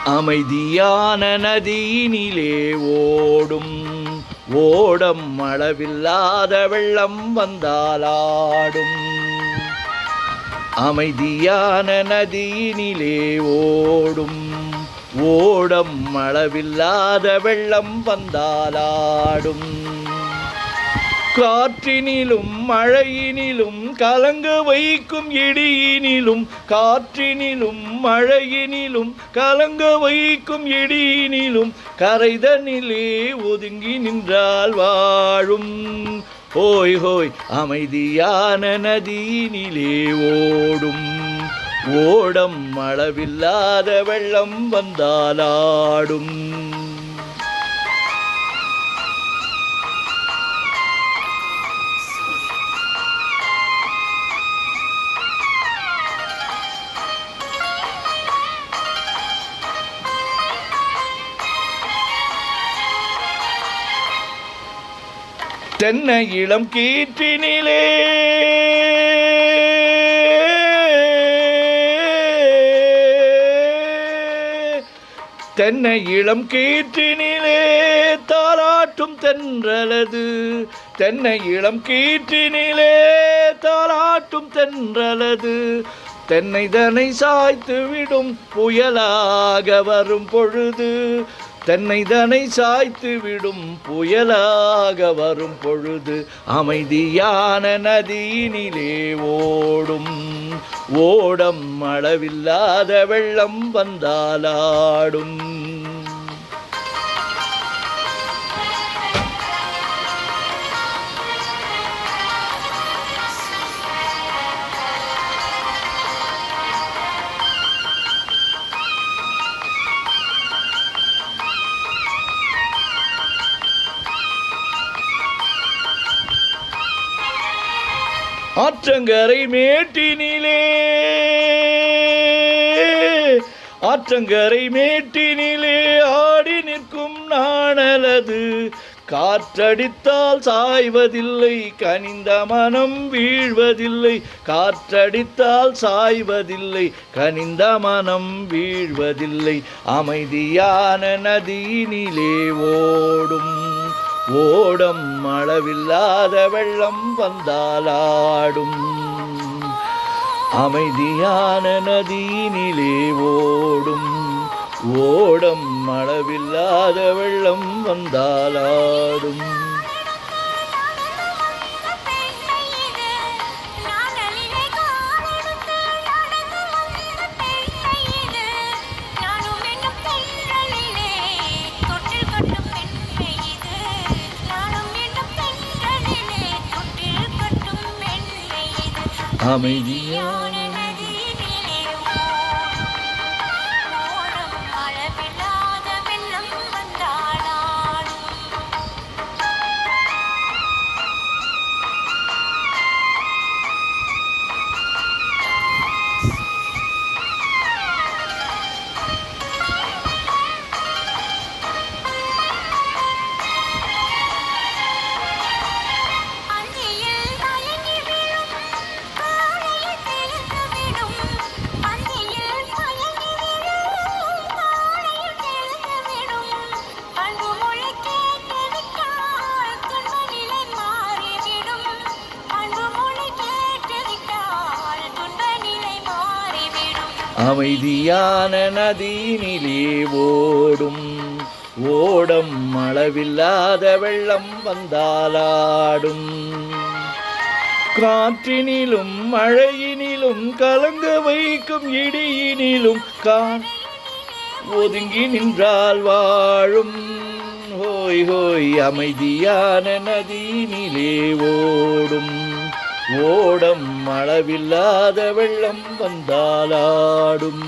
அமைதியான நதியினிலே ஓடும் ஓடம் அளவில்லாத வெள்ளம் வந்தாலாடும். அமைதியான நதியினிலே ஓடும் ஓடம் அளவில்லாத வெள்ளம் வந்தாலாடும். காற்றினிலும் மழையினிலும் கலங்க வைக்கும் இடியினிலும் காற்றினிலும் மழையினிலும் கலங்க வைக்கும் இடியினிலும் கரைதனிலே ஒதுங்கி நின்றால் வாழும். ஹோய் ஹோய் அமைதியான நதியினிலே ஓடும் ஓடம் அளவில்லாத வெள்ளம் வந்தாலாடும். தென்னை இளம் கீற்றினிலே தென்னை இளம் கீற்றினிலே தாலாட்டும் தென்றலது. தென்னை இளம் கீற்றினிலே தாலாட்டும் தென்றலது. தென்னை தனை சாய்த்து விடும் புயலாக வரும் பொழுது. தென்னை தனை சாய்த்து விடும் புயலாக வரும் பொழுது. அமைதியான நதியினிலே ஓடும் ஓடம் அளவில்லாத வெள்ளம் வந்தாலாடும். ஆற்றங்கரை மேட்டினிலே ஆற்றங்கரை மேட்டினிலே ஆடி நிற்கும் நாணலது. காற்றடித்தால் சாய்வதில்லை கனிந்த மனம் வீழ்வதில்லை. காற்றடித்தால் சாய்வதில்லை கனிந்த மனம் வீழ்வதில்லை. அமைதியான நதியினிலே ஓடும் ஓடம் அளவில்லாத வெள்ளம் வந்தாலாடும். அமைதியான நதியினிலே ஓடும் ஓடம் அளவில்லாத வெள்ளம் வந்தாலாடும். அமைதியான அமைதியான நதியினிலே ஓடும் ஓடம் அளவில்லாத வெள்ளம் வந்தாலாடும். காற்றினிலும் மழையினிலும் கலங்க வைக்கும் இடியினிலும் ஒதுங்கி நின்றால் வாழும். ஹோய் ஹோய் அமைதியான நதியினிலே ஓடும் ஓடம் அளவில்லாத வெள்ளம் வந்தாலாடும்.